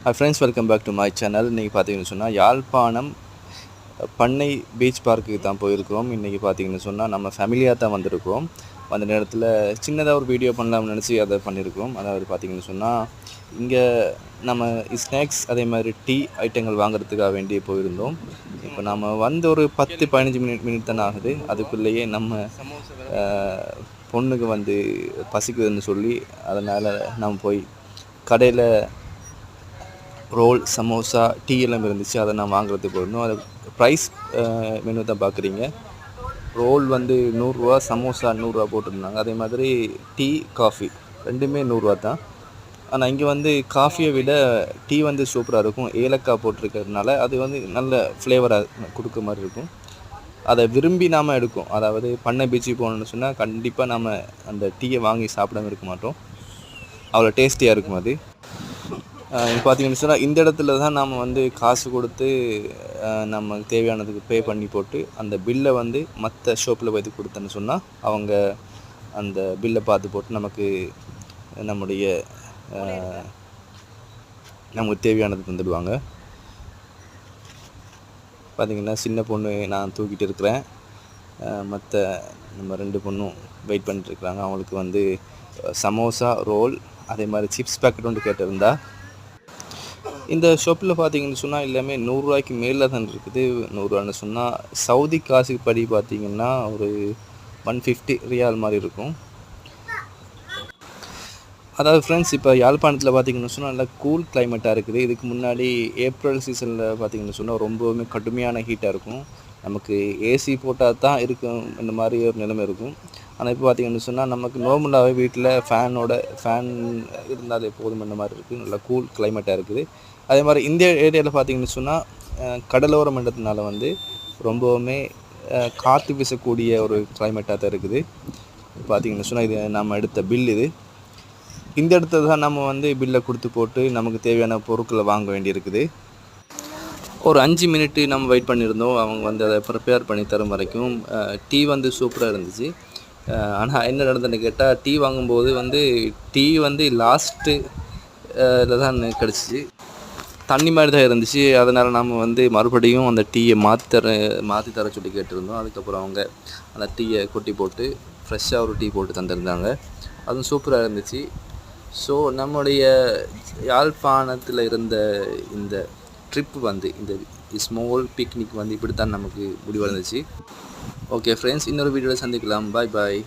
Hi friends, welcome back to my channel. இன்றைக்கி பார்த்தீங்கன்னு சொன்னால் யாழ்ப்பாணம் பண்ணை பீச் பார்க்குக்கு தான் போயிருக்கிறோம். இன்றைக்கி பார்த்தீங்கன்னு சொன்னால் நம்ம ஃபேமிலியாக தான் வந்திருக்கிறோம். அந்த நேரத்தில் சின்னதாக ஒரு வீடியோ பண்ணலாம்னு நினச்சி அதை பண்ணியிருக்கிறோம். அதாவது பார்த்தீங்கன்னு சொன்னால் இங்கே நம்ம ஸ்நாக்ஸ் அதே மாதிரி டீ ஐட்டங்கள் வாங்குறதுக்காக வேண்டி போயிருந்தோம். இப்போ நம்ம வந்து ஒரு 10-15 மினிட் தானே ஆகுது. அதுக்குள்ளேயே நம்ம பொண்ணுக்கு வந்து பசிக்குதுன்னு சொல்லி அதனால் நம்ம போய் கடையில் ரோல் சமோசா டீ எல்லாம் இருந்துச்சு. அதை நான் வாங்குறதுக்கு போயிருந்தோம். அது ப்ரைஸ் மெனு தான் பார்க்குறீங்க. ரோல் வந்து 100 சமோசா 100 போட்டிருந்தாங்க. அதே மாதிரி டீ காஃபி ரெண்டுமே 100 தான். ஆனால் இங்கே வந்து காஃபியை விட டீ வந்து சூப்பராக இருக்கும். ஏலக்காய் போட்டிருக்கிறதுனால அது வந்து நல்ல ஃப்ளேவராக கொடுக்க மாதிரி இருக்கும். அதை விரும்பி நாம் எடுக்கும். அதாவது பண்ணை பீச்சுக்கு போகணுன்னு சொன்னால் கண்டிப்பாக நாம் அந்த டீயை வாங்கி சாப்பிடாம இருக்க மாட்டோம். அவ்வளோ டேஸ்டியாக இருக்கும் அது. பார்த்தீங்கன்னு சொன்னால் இந்த இடத்துல தான் நாம் வந்து காசு கொடுத்து நமக்கு தேவையானதுக்கு பே பண்ணி போட்டு அந்த பில்லை வந்து மற்ற ஷாப்பில் போய் கொடுத்தேன்னு சொன்னால் அவங்க அந்த பில்லை பார்த்து போட்டு நமக்கு நமக்கு தேவையானது தந்துடுவாங்க. பார்த்திங்கன்னா சின்ன பொண்ணு நான் தூக்கிட்டு இருக்கிறேன். மற்ற நம்ம 2 பொண்ணும் வெயிட் பண்ணிட்டுருக்குறாங்க. அவங்களுக்கு வந்து சமோசா ரோல் அதே மாதிரி சிப்ஸ் பேக்கெட் ஒன்று கேட்டிருந்தா. இந்த ஷாப்பில் பார்த்தீங்கன்னு சொன்னால் எல்லாமே 100 ரூபாய்க்கு மேலே தான் இருக்குது. 100 ரூபான்னு சொன்னால் சவுதி காசுக்கு படி பார்த்திங்கன்னா ஒரு 150 ரியால் மாதிரி இருக்கும். அதாவது ஃப்ரெண்ட்ஸ், இப்போ யாழ்ப்பாணத்தில் பார்த்திங்கன்னு சொன்னால் நல்லா கூல் கிளைமேட்டாக இருக்குது. இதுக்கு முன்னாடி ஏப்ரல் சீசனில் பார்த்திங்கன்னு சொன்னால் ரொம்பவுமே கடுமையான ஹீட்டாக இருக்கும். நமக்கு ஏசி போட்டால் தான் இருக்கும் இந்த மாதிரி ஒரு நிலைமை இருக்கும். ஆனால் இப்போ பார்த்திங்கன்னு சொன்னால் நமக்கு நார்மலாகவே வீட்டில் ஃபேன் இருந்தாலே போதும் இந்த மாதிரி இருக்குது. நல்லா கூல் கிளைமேட்டாக இருக்குது. அதே மாதிரி இந்த ஏரியாவில் பார்த்திங்கன்னு சொன்னால் கடலோர மண்டலத்தினால வந்து ரொம்பவுமே காற்று வீசக்கூடிய ஒரு கிளைமேட்டாக தான் இருக்குது. பார்த்திங்கன்னு சொன்னால் இது நம்ம எடுத்த பில். இந்த இடத்துல தான் நம்ம வந்து பில்லை கொடுத்து போட்டு நமக்கு தேவையான பொருட்களை வாங்க வேண்டியிருக்குது. ஒரு 5 மினிட்டு நம்ம வெயிட் பண்ணியிருந்தோம். அவங்க வந்து அதை ப்ரிப்பேர் பண்ணி தரும் வரைக்கும். டீ வந்து சூப்பராக இருந்துச்சு. ஆனால் என்ன நடந்ததுன்னு கேட்டால் டீ வாங்கும்போது வந்து டீ வந்து லாஸ்ட்டில் தான் கிடச்சிச்சு. தண்ணி மாதிரி தான் இருந்துச்சு. அதனால் நம்ம வந்து மறுபடியும் அந்த டீயை மாற்றி தர சொல்லி கேட்டிருந்தோம். அதுக்கப்புறம் அவங்க அந்த டீயை கொட்டி போட்டு ஃப்ரெஷ்ஷாக ஒரு டீ போட்டு தந்திருந்தாங்க. அதுவும் சூப்பராக இருந்துச்சு. ஸோ நம்முடைய யாழ்ப்பாணத்தில் இருந்த இந்த ட்ரிப் வந்து இந்த ஸ்மால் பிக்னிக் வந்து இப்படி தான் நமக்கு முடிவடைந்துச்சு. ஓகே ஃப்ரெண்ட்ஸ், இன்னொரு வீடியோவில் சந்திக்கலாம். பாய் பாய்.